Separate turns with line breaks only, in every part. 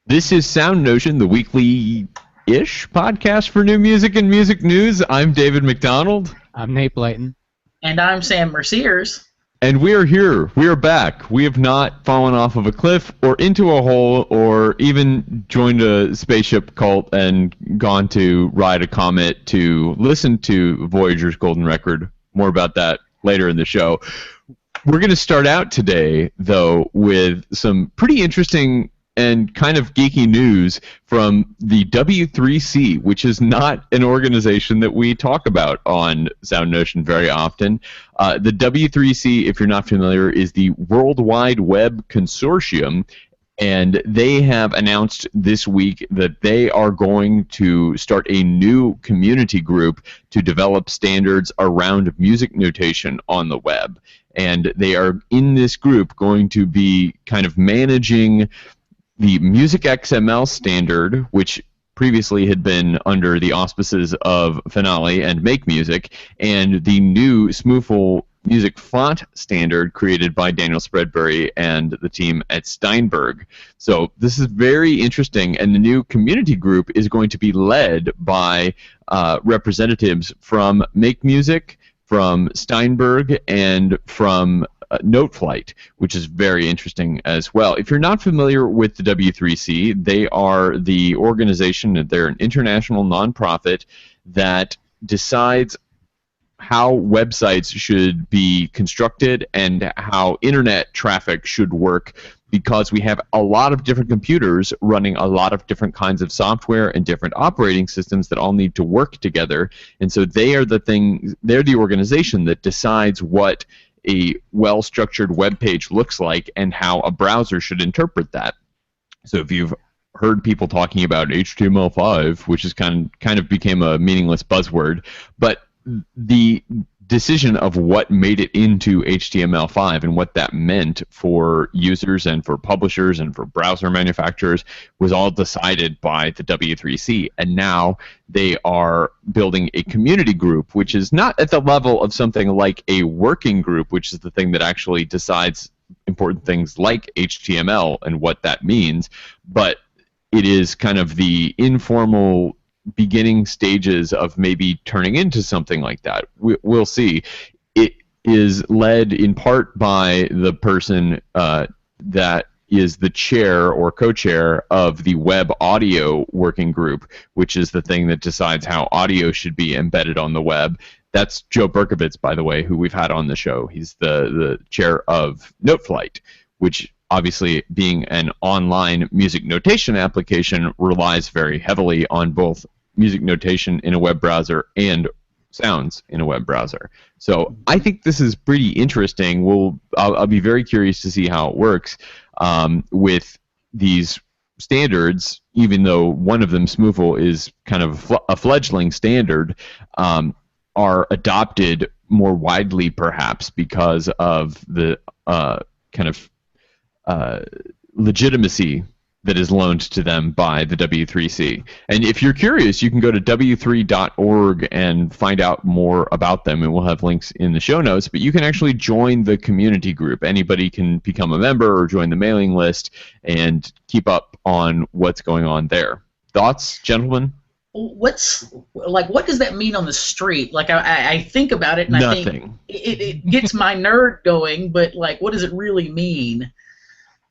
This is SoundNotion, the weekly-ish podcast for new music and music news. I'm David McDonald.
I'm Nate Blayton.
And I'm Sam Merciers.
And we are here. We are back. We have not fallen off of a cliff or into a hole or even joined a spaceship cult and gone to ride a comet to listen to Voyager's Golden Record. More about that later in the show. We're going to start out today, though, with some pretty interesting and kind of geeky news from the W3C, which is not an organization that we talk about on SoundNotion very often. The W3C, if you're not familiar, is the World Wide Web Consortium, and they have announced this week that they are going to start a new community group to develop standards around music notation on the web. And they are, in this group, going to be kind of managing the Music XML standard, which previously had been under the auspices of Finale and Make Music, and the new Smoofle music font standard created by Daniel Spreadbury and the team at Steinberg. So this is very interesting, and the new community group is going to be led by representatives from Make Music, from Steinberg, and from Noteflight, which is very interesting as well. If you're not familiar with the W3C, they are the organization, they're an international nonprofit that decides how websites should be constructed and how internet traffic should work, because we have a lot of different computers running a lot of different kinds of software and different operating systems that all need to work together. And so they're the organization that decides what a well-structured web page looks like and how a browser should interpret that. So if you've heard people talking about HTML5, which is kind of became a meaningless buzzword, but the decision of what made it into HTML5 and what that meant for users and for publishers and for browser manufacturers was all decided by the W3C. And now they are building a community group, which is not at the level of something like a working group, which is the thing that actually decides important things like HTML and what that means, but it is kind of the informal beginning stages of maybe turning into something like that. We'll see. It is led in part by the person that is the chair or co-chair of the web audio working group, which is the thing that decides how audio should be embedded on the web. That's Joe Berkovitz, by the way, who we've had on the show. He's the chair of Noteflight, which obviously being an online music notation application relies very heavily on both music notation in a web browser and sounds in a web browser. So I think this is pretty interesting. I'll be very curious to see how it works with these standards, even though one of them, Smoofle, is kind of a fledgling standard, are adopted more widely perhaps because of the kind of legitimacy that is loaned to them by the W3C. And if you're curious, you can go to w3.org and find out more about them, and we'll have links in the show notes, but you can actually join the community group. Anybody can become a member or join the mailing list and keep up on what's going on there. Thoughts, gentlemen?
What does that mean on the street? Like, I think about it and
Nothing.
I think it gets my nerd going, but like, what does it really mean?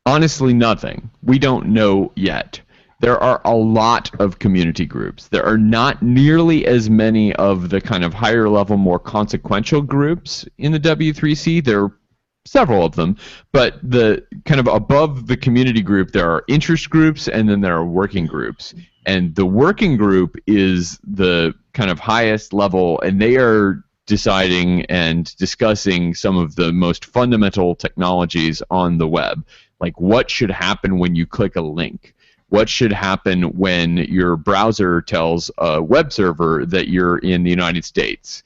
Honestly, nothing. We don't know yet. There are a lot of community groups. There are not nearly as many of the kind of higher level, more consequential groups in the W3C. There are several of them, but the kind of above the community group, there are interest groups, and then there are working groups. And the working group is the kind of highest level, and they are deciding and discussing some of the most fundamental technologies on the web. Like, what should happen when you click a link? What should happen when your browser tells a web server that you're in the United States?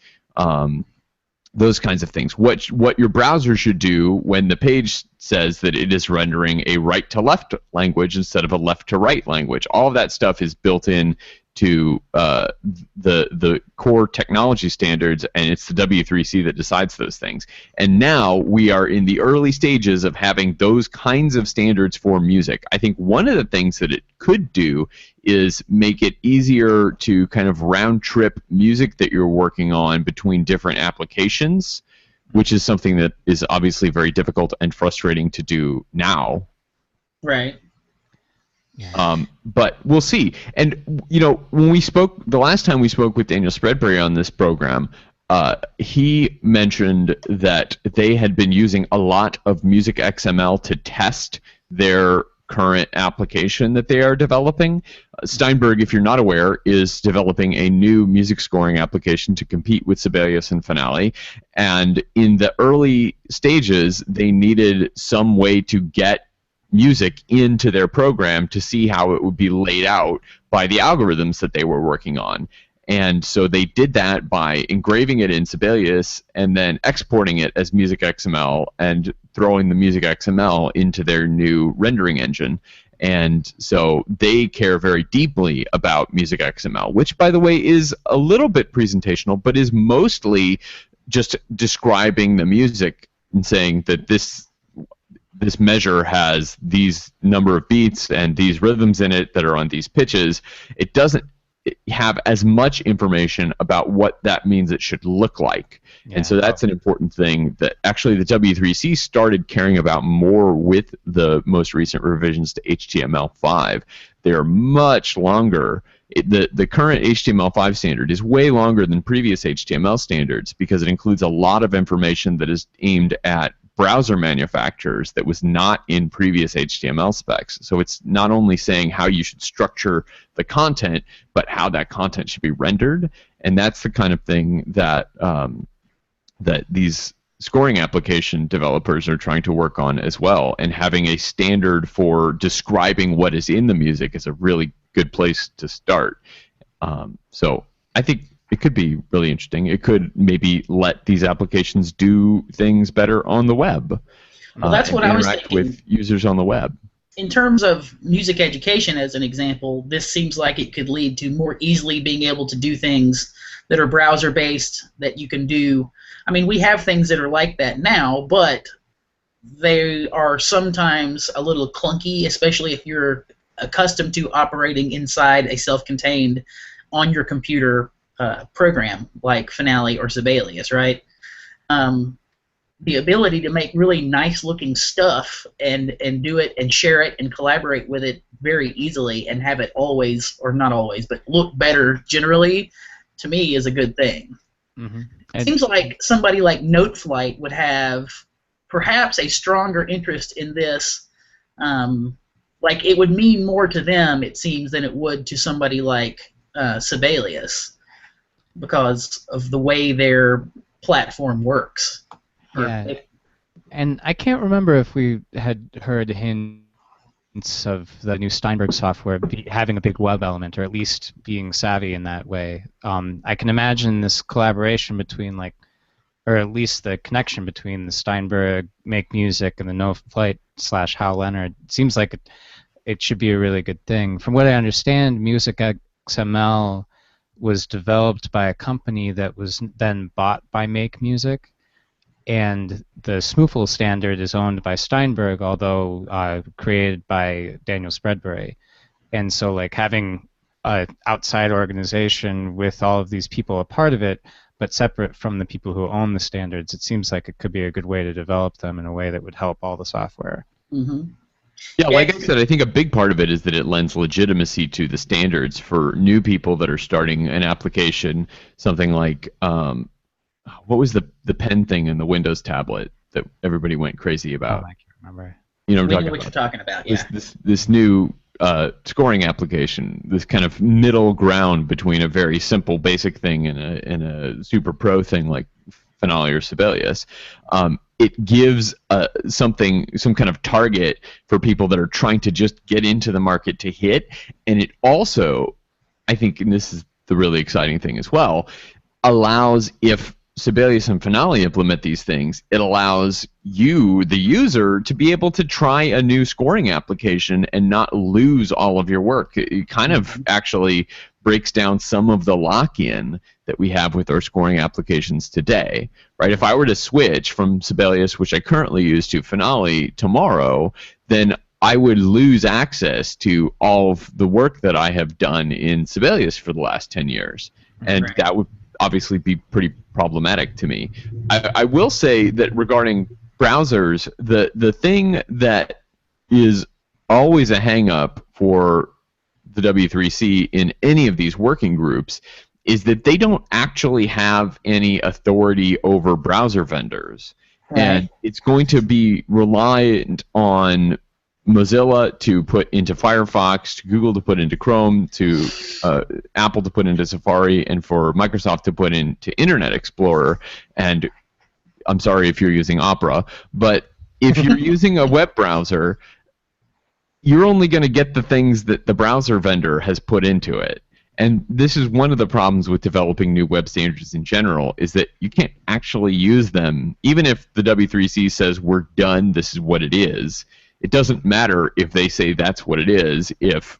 Those kinds of things. What your browser should do when the page says that it is rendering a right-to-left language instead of a left-to-right language. All of that stuff is built in to the core technology standards, and it's the W3C that decides those things. And now we are in the early stages of having those kinds of standards for music. I think one of the things that it could do is make it easier to kind of round trip music that you're working on between different applications, which is something that is obviously very difficult and frustrating to do now.
Right.
But we'll see. And, you know, when we spoke, the last time we spoke with Daniel Spreadbury on this program, he mentioned that they had been using a lot of Music XML to test their current application that they are developing. Steinberg, if you're not aware, is developing a new music scoring application to compete with Sibelius and Finale. And in the early stages, they needed some way to get music into their program to see how it would be laid out by the algorithms that they were working on. And so they did that by engraving it in Sibelius and then exporting it as Music XML and throwing the Music XML into their new rendering engine. And so they care very deeply about Music XML, which, by the way, is a little bit presentational, but is mostly just describing the music and saying that this measure has these number of beats and these rhythms in it that are on these pitches. It doesn't have as much information about what that means it should look like. Yeah. And so that's an important thing that actually the W3C started caring about more with the most recent revisions to HTML5. They're much longer. The current HTML5 standard is way longer than previous HTML standards because it includes a lot of information that is aimed at browser manufacturers that was not in previous HTML specs. So it's not only saying how you should structure the content, but how that content should be rendered. And that's the kind of thing that that these scoring application developers are trying to work on as well. And having a standard for describing what is in the music is a really good place to start. So I think it could be really interesting. It could maybe let these applications do things better on the web.
Well, that's what I was thinking.
With users on the web.
In terms of music education, as an example, this seems like it could lead to more easily being able to do things that are browser-based that you can do. I mean, we have things that are like that now, but they are sometimes a little clunky, especially if you're accustomed to operating inside a self-contained on your computer program like Finale or Sibelius, right? The ability to make really nice-looking stuff and do it and share it and collaborate with it very easily and have it always, or not always, but look better generally, to me is a good thing.
Mm-hmm.
It seems like somebody like Noteflight would have perhaps a stronger interest in this. Like it would mean more to them, it seems, than it would to somebody like Sibelius, because of the way their platform works.
Yeah. And I can't remember if we had heard hints of the new Steinberg software having a big web element, or at least being savvy in that way. I can imagine this collaboration between, like, or at least the connection between the Steinberg Make Music and the Noteflight / Hal Leonard. It seems like it should be a really good thing. From what I understand, Music XML was developed by a company that was then bought by Make Music, and the Smoofle standard is owned by Steinberg, although created by Daniel Spreadbury. And so, like, having an outside organization with all of these people a part of it, but separate from the people who own the standards, it seems like it could be a good way to develop them in a way that would help all the software.
Mm-hmm.
Yeah, like I said, I think a big part of it is that it lends legitimacy to the standards for new people that are starting an application. Something like, what was the pen thing in the Windows tablet that everybody went crazy about?
Oh, I can't remember.
You know what
you're talking about, yeah.
This new scoring application, this kind of middle ground between a very simple basic thing and a super pro thing like Finale or Sibelius. It gives some kind of target for people that are trying to just get into the market to hit, and it also, I think, and this is the really exciting thing as well, allows, if Sibelius and Finale implement these things, it allows you, the user, to be able to try a new scoring application and not lose all of your work. It kind of actually breaks down some of the lock-in that we have with our scoring applications today, right? If I were to switch from Sibelius, which I currently use, to Finale tomorrow, then I would lose access to all of the work that I have done in Sibelius for the last 10 years. And
Right.
that would obviously be pretty problematic to me. I will say that regarding browsers, the thing that is always a hang-up for the W3C in any of these working groups is that they don't actually have any authority over browser vendors.
Right.
And it's going to be reliant on Mozilla to put into Firefox, to Google to put into Chrome, to Apple to put into Safari, and for Microsoft to put into Internet Explorer. And I'm sorry if you're using Opera, but if you're using a web browser, you're only going to get the things that the browser vendor has put into it. And this is one of the problems with developing new web standards in general, is that you can't actually use them. Even if the W3C says we're done, this is what it is, it doesn't matter if they say that's what it is if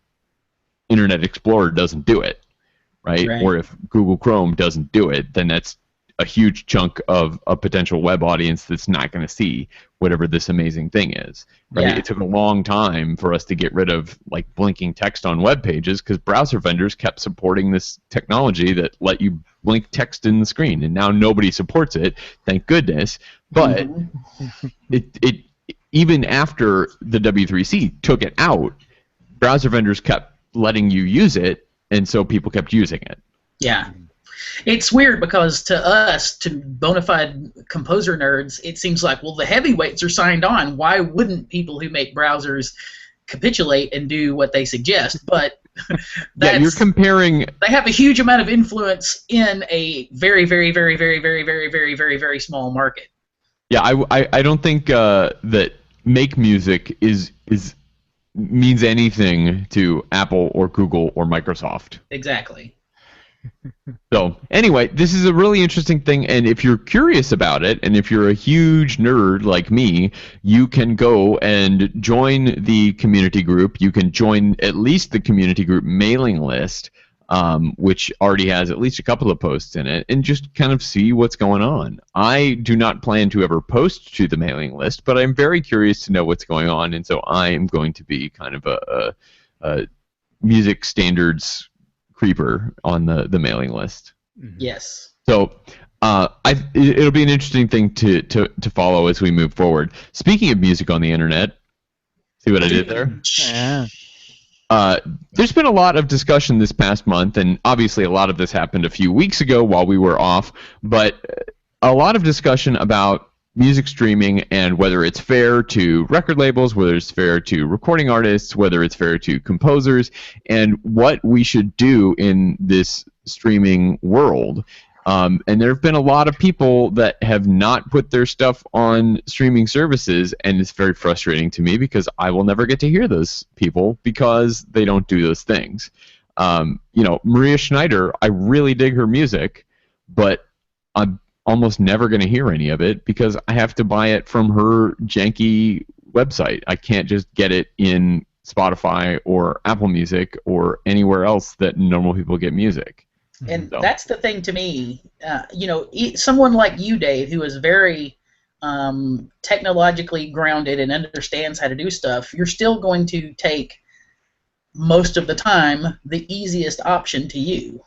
Internet Explorer doesn't do it, right? Or if Google Chrome doesn't do it, then that's a huge chunk of a potential web audience that's not going to see whatever this amazing thing is, right?
Yeah.
It took a long time for us to get rid of like blinking text on web pages because browser vendors kept supporting this technology that let you blink text in the screen, and now nobody supports it, thank goodness. But it even after the W3C took it out, browser vendors kept letting you use it, and so people kept using it.
Yeah. It's weird because to us, to bona fide composer nerds, it seems like, well, the heavyweights are signed on. Why wouldn't people who make browsers capitulate and do what they suggest? But
yeah, you're comparing.
They have a huge amount of influence in a very, very, very, very, very, very, very, very, very small market.
Yeah, I don't think that make music means anything to Apple or Google or Microsoft.
Exactly.
So anyway, this is a really interesting thing, and if you're curious about it, and if you're a huge nerd like me, you can go and join the community group. You can join at least the community group mailing list, which already has at least a couple of posts in it, and just kind of see what's going on. I do not plan to ever post to the mailing list, but I'm very curious to know what's going on, and so I am going to be kind of a music standards creeper on the mailing list.
Yes.
So it'll be an interesting thing to follow as we move forward. Speaking of music on the internet, see what I did there?
Yeah.
There's been a lot of discussion this past month, and obviously a lot of this happened a few weeks ago while we were off, but a lot of discussion about music streaming and whether it's fair to record labels, whether it's fair to recording artists, whether it's fair to composers, and what we should do in this streaming world. And there have been a lot of people that have not put their stuff on streaming services, and it's very frustrating to me because I will never get to hear those people because they don't do those things. Maria Schneider, I really dig her music, but I'm almost never going to hear any of it because I have to buy it from her janky website. I can't just get it in Spotify or Apple Music or anywhere else that normal people get music.
And that's the thing to me. Someone like you, Dave, who is very technologically grounded and understands how to do stuff, you're still going to take most of the time the easiest option to you,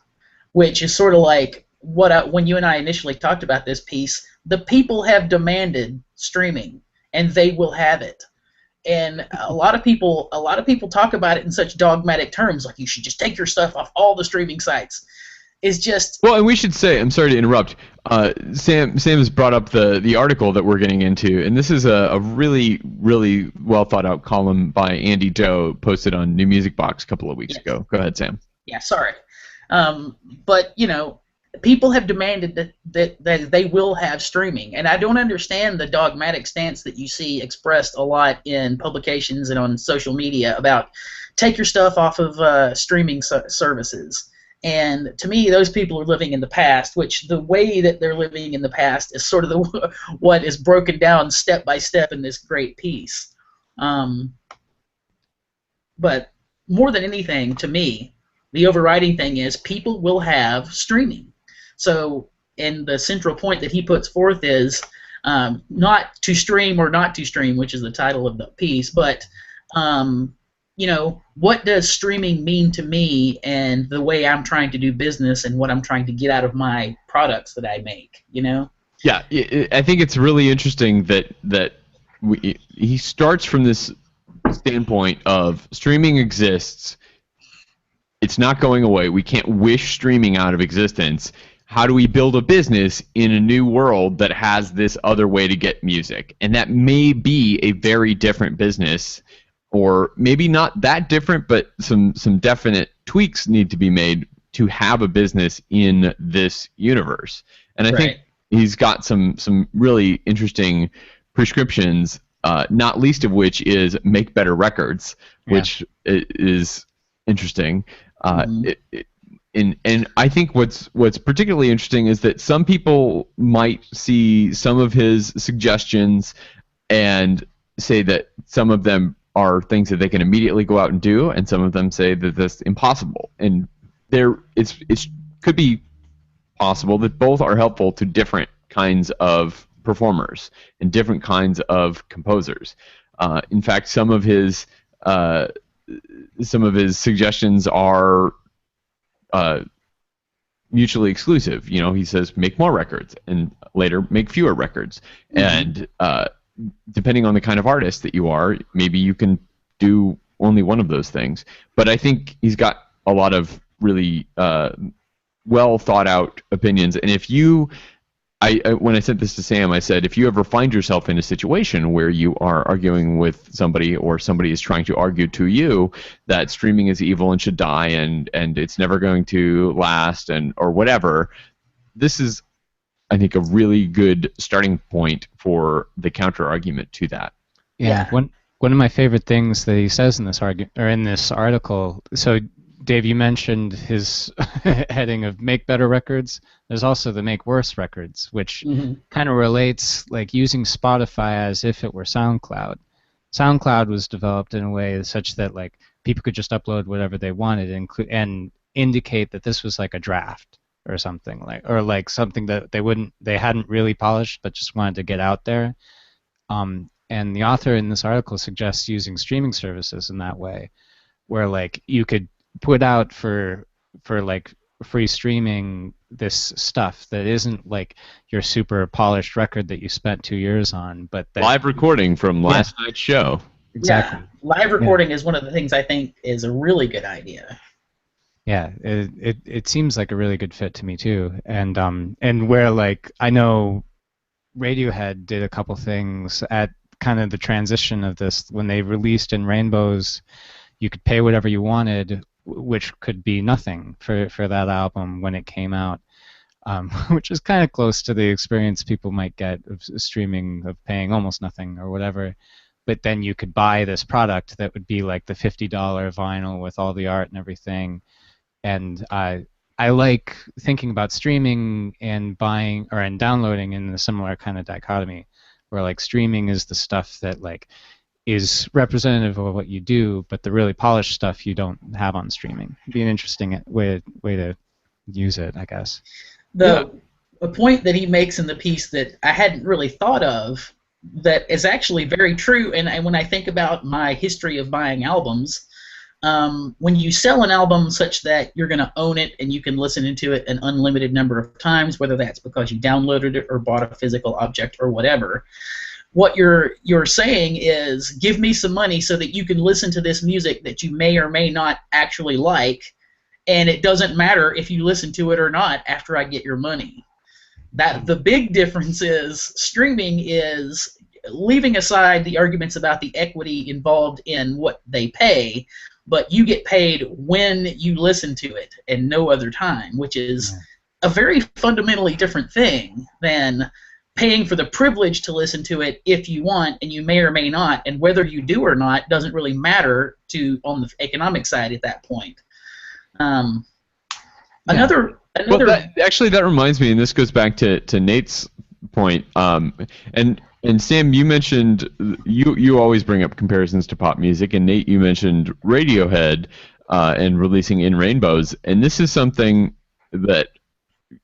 which is sort of like when you and I initially talked about this piece. The people have demanded streaming, and they will have it. And a lot of people talk about it in such dogmatic terms, like you should just take your stuff off all the streaming sites. Is just
well, and we should say, I'm sorry to interrupt. Sam has brought up the article that we're getting into, and this is a really, really well thought out column by Andy Doe posted on New Music Box a couple of weeks ago. Go ahead, Sam.
Yeah, sorry, but people have demanded that they will have streaming, and I don't understand the dogmatic stance that you see expressed a lot in publications and on social media about take your stuff off of streaming services. And to me, those people are living in the past, which the way that they're living in the past is sort of what is broken down step by step in this great piece. But more than anything, to me, The overriding thing is people will have streaming. So, and the central point that he puts forth is not to stream or not to stream, which is the title of the piece, but what does streaming mean to me and the way I'm trying to do business and what I'm trying to get out of my products that I make,
Yeah, I think it's really interesting that he starts from this standpoint of streaming exists. It's not going away. We can't wish streaming out of existence. How do we build a business in a new world that has this other way to get music? And that may be a very different business, or maybe not that different, but some definite tweaks need to be made to have a business in this universe. And I think he's got some really interesting prescriptions, not least of which is make better records, which is interesting. And I think what's particularly interesting is that some people might see some of his suggestions and say that some of them are things that they can immediately go out and do, and some of them say that that's impossible. And it could be possible that both are helpful to different kinds of performers and different kinds of composers. In fact, some of his suggestions are mutually exclusive. He says make more records, and later make fewer records. And depending on the kind of artist that you are, maybe you can do only one of those things. But I think he's got a lot of really well thought out opinions. And if you, when I sent this to Sam, I said, if you ever find yourself in a situation where you are arguing with somebody, or somebody is trying to argue to you that streaming is evil and should die and it's never going to last or whatever, this is, I think, a really good starting point for the counter argument to that.
Yeah. One of my favorite things that he says in this article. So, Dave, you mentioned his heading of make better records. There's also the make worse records, which kind of relates, like, using Spotify as if it were SoundCloud. SoundCloud was developed in a way such that, like, people could just upload whatever they wanted and indicate that this was like a draft or something, like something that they hadn't really polished but just wanted to get out there. And the author in this article suggests using streaming services in that way, where, like, you could put out for like free streaming this stuff that isn't like your super polished record that you spent 2 years on, but that,
live recording from last night's show.
Exactly.
Yeah, live recording is one of the things I think is a really good idea.
Yeah, it seems like a really good fit to me too, and where, like, I know Radiohead did a couple things at kind of the transition of this when they released In Rainbows. You could pay whatever you wanted, which could be nothing for that album when it came out, which is kind of close to the experience people might get of streaming, of paying almost nothing or whatever. But then you could buy this product that would be like the $50 vinyl with all the art and everything. And I like thinking about streaming and buying and downloading in a similar kind of dichotomy, where, like, streaming is the stuff that, like, is representative of what you do, but the really polished stuff you don't have on streaming. It'd be an interesting way to use it, I guess.
A point that he makes in the piece that I hadn't really thought of, that is actually very true, and when I think about my history of buying albums, when you sell an album such that you're going to own it and you can listen to it an unlimited number of times, whether that's because you downloaded it or bought a physical object or whatever, what you're saying is, give me some money so that you can listen to this music that you may or may not actually like, and it doesn't matter if you listen to it or not after I get your money. That the big difference is streaming is, leaving aside the arguments about the equity involved in what they pay, but you get paid when you listen to it and no other time, which is a very fundamentally different thing than paying for the privilege to listen to it if you want, and you may or may not, and whether you do or not doesn't really matter on the economic side at that point. Another.
Well, that reminds me, and this goes back to Nate's point. And Sam, you mentioned you always bring up comparisons to pop music, and Nate, you mentioned Radiohead. and releasing in rainbows. And this is something that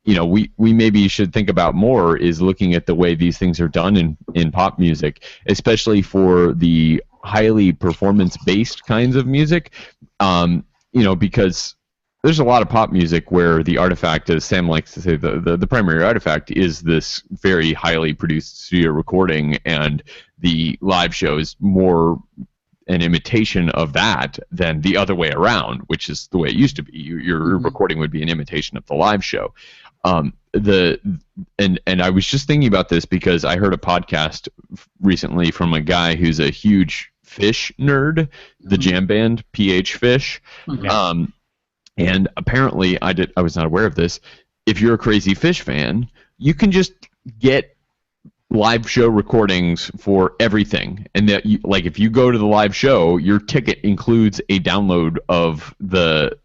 we maybe should think about more, is looking at the way these things are done in pop music, especially for the highly performance-based kinds of music. Because there's a lot of pop music where the artifact, as Sam likes to say, the primary artifact is this very highly produced studio recording, and the live show is more an imitation of that than the other way around, which is the way it used to be. Your recording would be an imitation of the live show. And I was just thinking about this because I heard a podcast recently from a guy who's a huge Fish nerd, the jam band PH Fish. And apparently, I was not aware of this. If you're a crazy Fish fan, you can just get live show recordings for everything, and that if you go to the live show, your ticket includes a download of the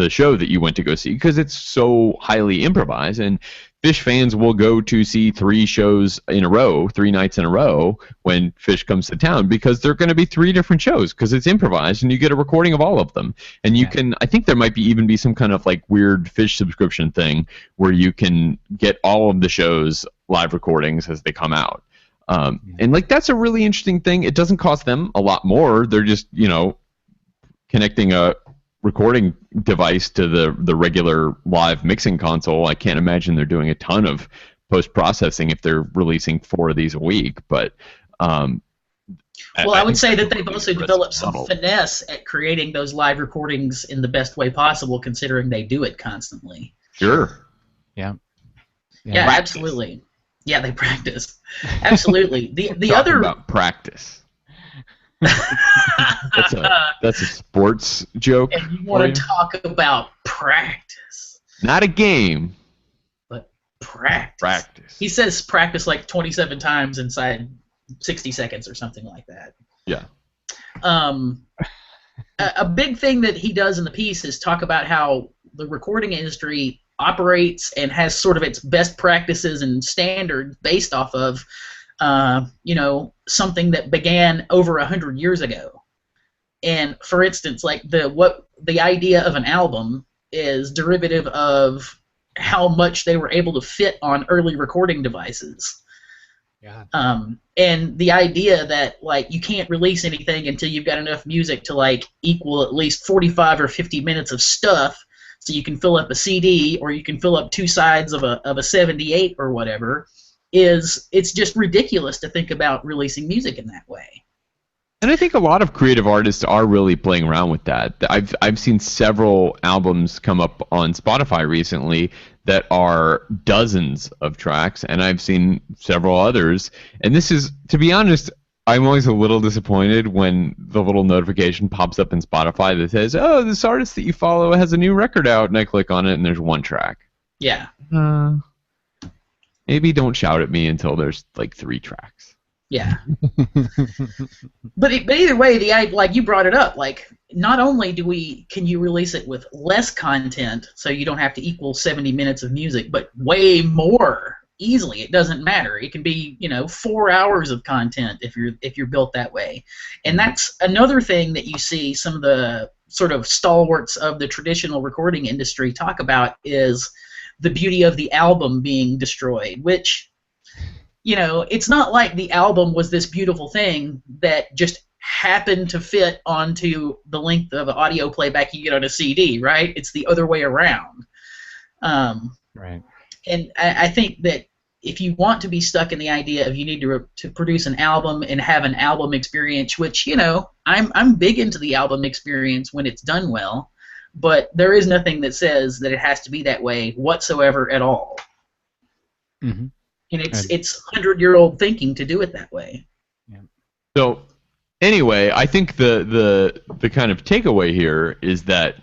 show that you went to go see, because it's so highly improvised. And Fish fans will go to see 3 nights in a row when Fish comes to town, because they're going to be 3 different shows, because it's improvised, and you get a recording of all of them. And you can, I think there might even be some kind of weird Fish subscription thing where you can get all of the shows live recordings as they come out. And that's a really interesting thing. It doesn't cost them a lot more. They're just, connecting a recording device to the regular live mixing console. I can't imagine they're doing a ton of post-processing if they're releasing 4 of these a week. But
I would say that they've also developed some finesse at creating those live recordings in the best way possible, considering they do it constantly.
Sure.
Yeah, absolutely. Yeah, they practice. Absolutely. The other
about practice. That's a sports joke.
And you want to talk about practice?
Not a game,
but practice.
Practice.
He says practice 27 times inside 60 seconds or something like that.
Yeah.
A big thing that he does in the piece is talk about how the recording industry operates and has sort of its best practices and standards based off of something that began over 100 years ago. And for instance, the idea of an album is derivative of how much they were able to fit on early recording devices.
Yeah.
And the idea that you can't release anything until you've got enough music to equal at least 45 or 50 minutes of stuff, so you can fill up a CD or you can fill up 2 sides of a 78 or whatever. It's just ridiculous to think about releasing music in that way.
And I think a lot of creative artists are really playing around with that. I've seen several albums come up on Spotify recently that are dozens of tracks, and I've seen several others. And this is, to be honest, I'm always a little disappointed when the little notification pops up in Spotify that says, "Oh, this artist that you follow has a new record out," and I click on it and there's 1 track.
Yeah.
Maybe don't shout at me until there's 3 tracks.
Yeah. but either way, you brought it up. Not only can you release it with less content, so you don't have to equal 70 minutes of music, but way more easily. It doesn't matter. It can be 4 hours of content if you're built that way. And that's another thing that you see some of the sort of stalwarts of the traditional recording industry talk about, is the beauty of the album being destroyed, which, it's not like the album was this beautiful thing that just happened to fit onto the length of audio playback you get on a CD, right? It's the other way around.
Right.
And I think that if you want to be stuck in the idea of you need to produce an album and have an album experience, which, I'm big into the album experience when it's done well, but there is nothing that says that it has to be that way whatsoever at all.
Mm-hmm.
And it's 100-year-old thinking to do it that way.
Yeah.
So anyway, I think the kind of takeaway here is that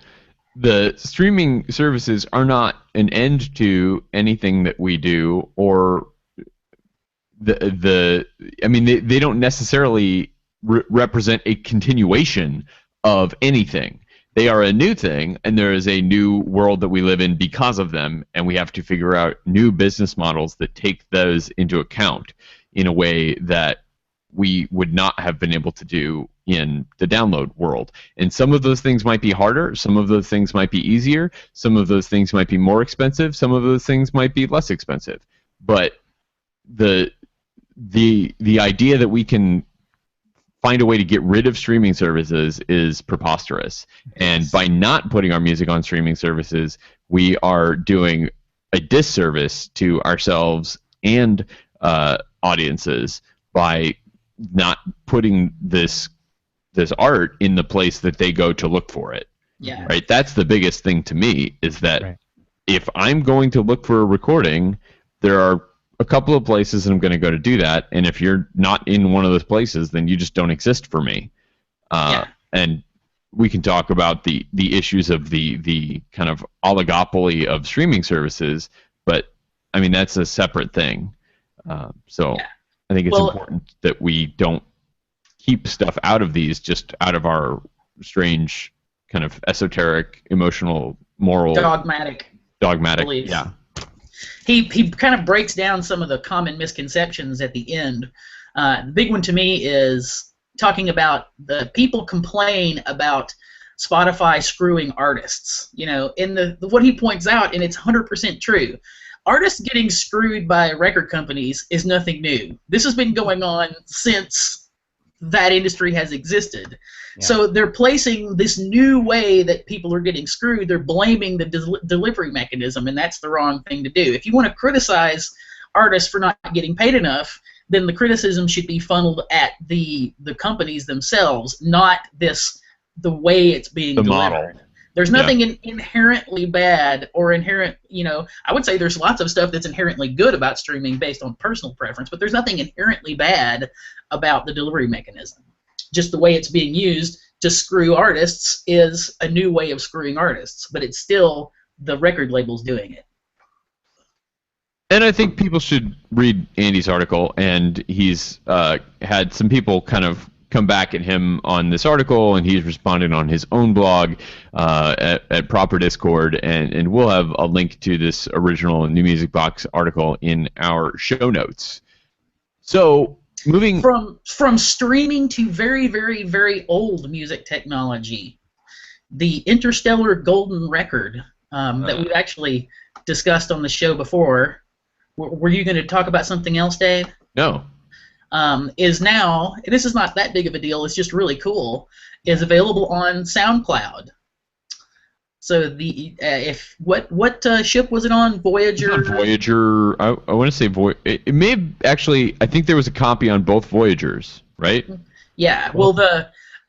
the streaming services are not an end to anything that we do, or they don't necessarily represent a continuation of anything. They are a new thing, and there is a new world that we live in because of them, and we have to figure out new business models that take those into account in a way that we would not have been able to do in the download world. And some of those things might be harder, some of those things might be easier, some of those things might be more expensive, some of those things might be less expensive. But the idea that we can find a way to get rid of streaming services is preposterous. And by not putting our music on streaming services, we are doing a disservice to ourselves and audiences by not putting this art in the place that they go to look for it.
Yeah.
Right? That's the biggest thing to me, is that
Right.
if I'm going to look for a recording, there are a couple of places that I'm going to go to do that, and if you're not in one of those places, then you just don't exist for me. And we can talk about the issues of the kind of oligopoly of streaming services, but I mean that's a separate thing. So I think it's important that we don't keep stuff out of these, just out of our strange kind of esoteric, emotional, moral,
dogmatic beliefs.
Yeah.
He kind of breaks down some of the common misconceptions at the end. The big one to me is talking about the people complain about Spotify screwing artists. You know, in what he points out, and it's 100% true, artists getting screwed by record companies is nothing new. This has been going on since that industry has existed. Yeah. So they're placing this new way that people are getting screwed. They're blaming the delivery mechanism, and that's the wrong thing to do. If you want to criticize artists for not getting paid enough, then the criticism should be funneled at the companies themselves, not the way it's being delivered. Model. There's nothing inherently bad or inherent, I would say there's lots of stuff that's inherently good about streaming based on personal preference, but there's nothing inherently bad about the delivery mechanism. Just the way it's being used to screw artists is a new way of screwing artists, but it's still the record labels doing it.
And I think people should read Andy's article, and he's had some people kind of come back at him on this article, and he's responded on his own blog at Proper Discord, and we'll have a link to this original New Music Box article in our show notes. So, moving
from streaming to very, very, very old music technology, the Interstellar Golden Record that we've actually discussed on the show before. Were you going to talk about something else, Dave?
No.
Is now, and this is not that big of a deal, it's just really cool, is available on SoundCloud. So what ship was it on? Voyager?
On Voyager, I want to say it may have actually, I think there was a copy on both Voyagers, right?
Yeah, well,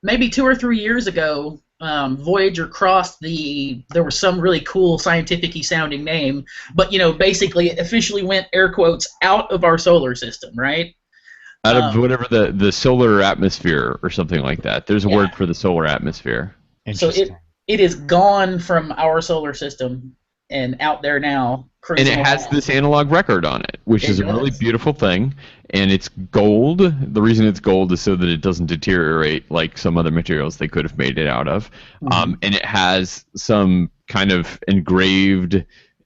maybe 2 or 3 years ago, Voyager crossed there was some really cool scientific-y sounding name, but basically it officially went, air quotes, out of our solar system, right?
Out of whatever the solar atmosphere or something like that. There's a word for the solar atmosphere.
So it is gone from our solar system and out there now.
And it has this analog record on it, which is a really beautiful thing. And it's gold. The reason it's gold is so that it doesn't deteriorate like some other materials they could have made it out of. Mm-hmm. And it has some kind of engraved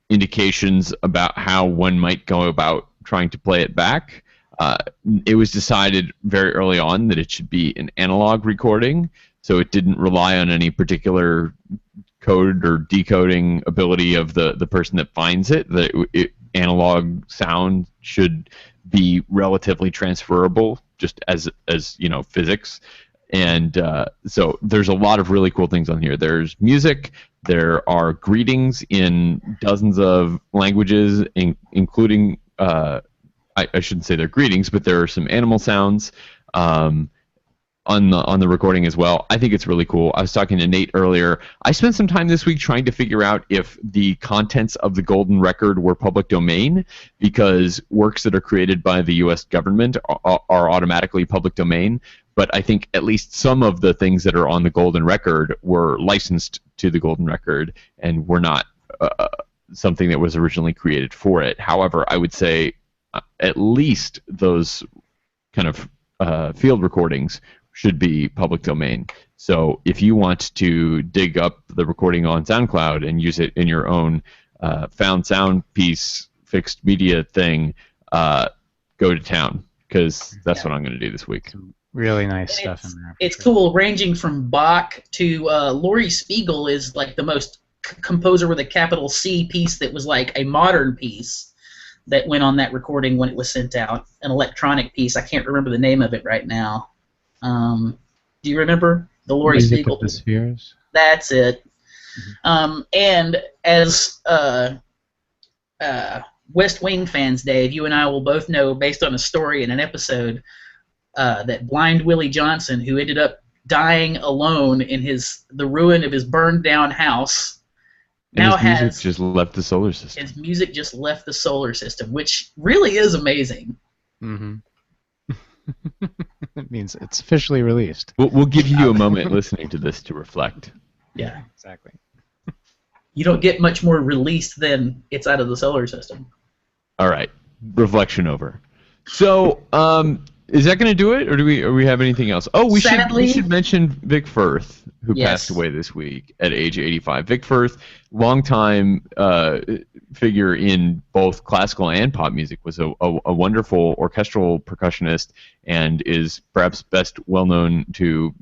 indications about how one might go about trying to play it back. It was decided very early on that it should be an analog recording, so it didn't rely on any particular code or decoding ability of the person that finds it. Analog sound should be relatively transferable, just as physics. And so there's a lot of really cool things on here. There's music. There are greetings in dozens of languages, including... I shouldn't say they're greetings, but there are some animal sounds on the recording as well. I think it's really cool. I was talking to Nate earlier. I spent some time this week trying to figure out if the contents of the Golden Record were public domain, because works that are created by the U.S. government are automatically public domain. But I think at least some of the things that are on the Golden Record were licensed to the Golden Record and were not something that was originally created for it. However, I would say at least those kind of field recordings should be public domain. So if you want to dig up the recording on SoundCloud and use it in your own found sound piece, fixed media thing, go to town, because that's what I'm going to do this week.
Really nice stuff in there.
It's cool, ranging from Bach to Laurie Spiegel is like the most composer with a capital C piece that was like a modern piece that went on that recording when it was sent out, an electronic piece. I can't remember the name of it right now. Do you remember the Laurie Spiegel?
Music of the Spheres?
That's it. And as West Wing fans, Dave, you and I will both know, based on a story in an episode, that Blind Willie Johnson, who ended up dying alone in the ruin of his burned down house, now
his music just left the solar system.
His music just left the solar system, which really is amazing.
Mm-hmm. It means it's officially released.
We'll give you a moment listening to this to reflect.
Yeah,
exactly.
You don't get much more released than it's out of the solar system.
All right, reflection over. So, is that going to do it, or do we have anything else? Oh, we should mention Vic Firth, who passed away this week at age 85. Vic Firth, longtime figure in both classical and pop music, was a wonderful orchestral percussionist, and is perhaps best well known to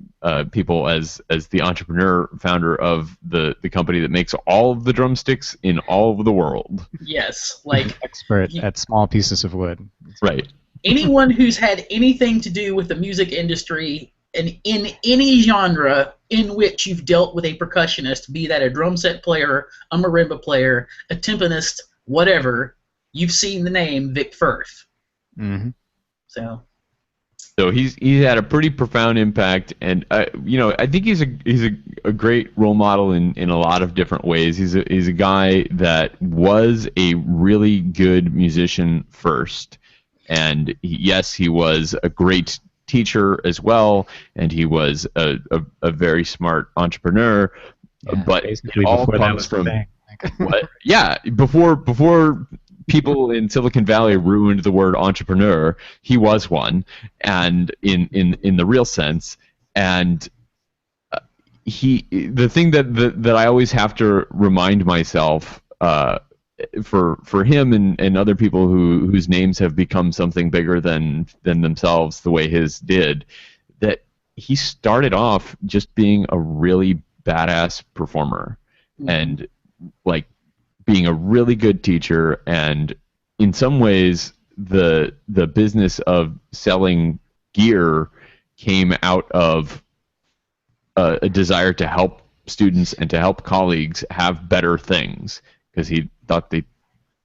people as the entrepreneur, founder of the company that makes all of the drumsticks in all of the world.
Yes, like
expert at small pieces of wood.
Right.
Anyone who's had anything to do with the music industry and in any genre in which you've dealt with a percussionist, be that a drum set player, a marimba player, a timpanist, whatever, you've seen the name Vic Firth.
Mm-hmm.
So
he's had a pretty profound impact, and I think he's a great role model in a lot of different ways. He's a guy that was a really good musician first. And yes, he was a great teacher as well, and he was a very smart entrepreneur.
Yeah,
but it all comes from what? Yeah, before people in Silicon Valley ruined the word entrepreneur, he was one, and in the real sense. And the thing that I always have to remind myself. For him and other people whose names have become something bigger than themselves, the way his did, that he started off just being a really badass performer, and like being a really good teacher, and in some ways the business of selling gear came out of a desire to help students and to help colleagues have better things, because he thought they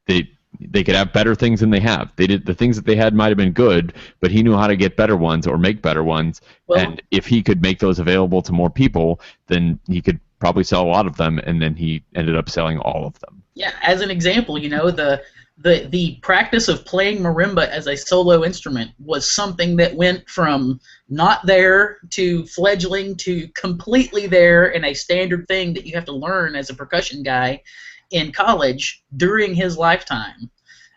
could have better things than they have. The things that they had might have been good, but he knew how to get better ones or make better ones. Well, and if he could make those available to more people, then he could probably sell a lot of them, and then he ended up selling all of them.
Yeah, as an example, the practice of playing marimba as a solo instrument was something that went from not there to fledgling to completely there, and a standard thing that you have to learn as a percussion guy in college during his lifetime.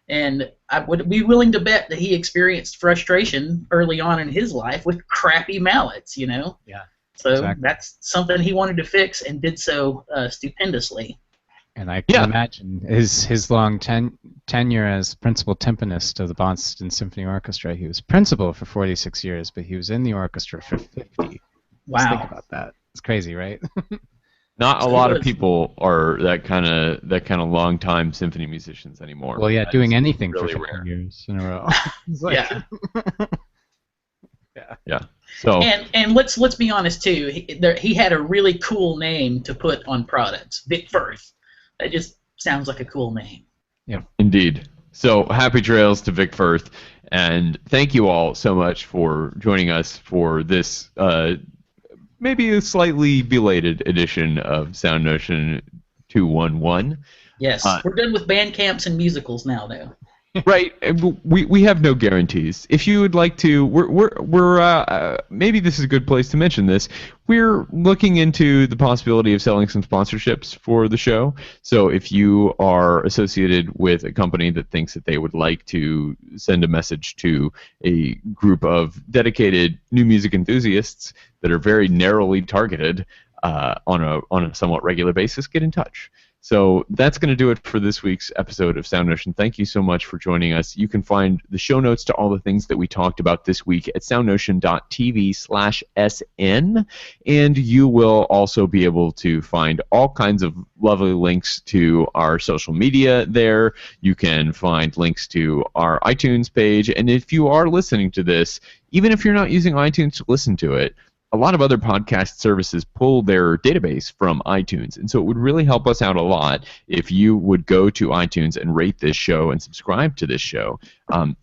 And I would be willing to bet that he experienced frustration early on in his life with crappy mallets, Yeah. So exactly. That's something he wanted to fix, and did so stupendously.
And I can imagine his long tenure as principal timpanist of the Boston Symphony Orchestra. He was principal for 46 years, but he was in the orchestra for 50.
Wow.
Just think about that. It's crazy, right?
Not a lot of people are that kind of long time symphony musicians anymore.
Well, yeah, doing anything
really
for 50 years in a row.
Yeah.
Yeah. So
and let's be honest too. He had a really cool name to put on products, Vic Firth. That just sounds like a cool name.
Yeah.
Indeed. So happy trails to Vic Firth, and thank you all so much for joining us for this. Maybe a slightly belated edition of SoundNotion 211.
Yes, we're done with band camps and musicals now, though.
Right. We have no guarantees. If you would like to, we're maybe this is a good place to mention this. We're looking into the possibility of selling some sponsorships for the show. So if you are associated with a company that thinks that they would like to send a message to a group of dedicated new music enthusiasts that are very narrowly targeted on a somewhat regular basis, get in touch. So that's going to do it for this week's episode of SoundNotion. Thank you so much for joining us. You can find the show notes to all the things that we talked about this week at soundnotion.tv/SN, and you will also be able to find all kinds of lovely links to our social media there. You can find links to our iTunes page, and if you are listening to this, even if you're not using iTunes to listen to it, a lot of other podcast services pull their database from iTunes, and so it would really help us out a lot if you would go to iTunes and rate this show and subscribe to this show.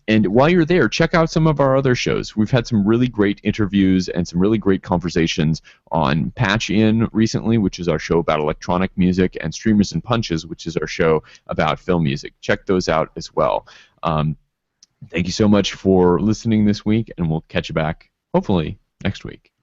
And while you're there, check out some of our other shows. We've had some really great interviews and some really great conversations on Patch In recently, which is our show about electronic music, and Streamers and Punches, which is our show about film music. Check those out as well. Thank you so much for listening this week, and we'll catch you back, hopefully, next week.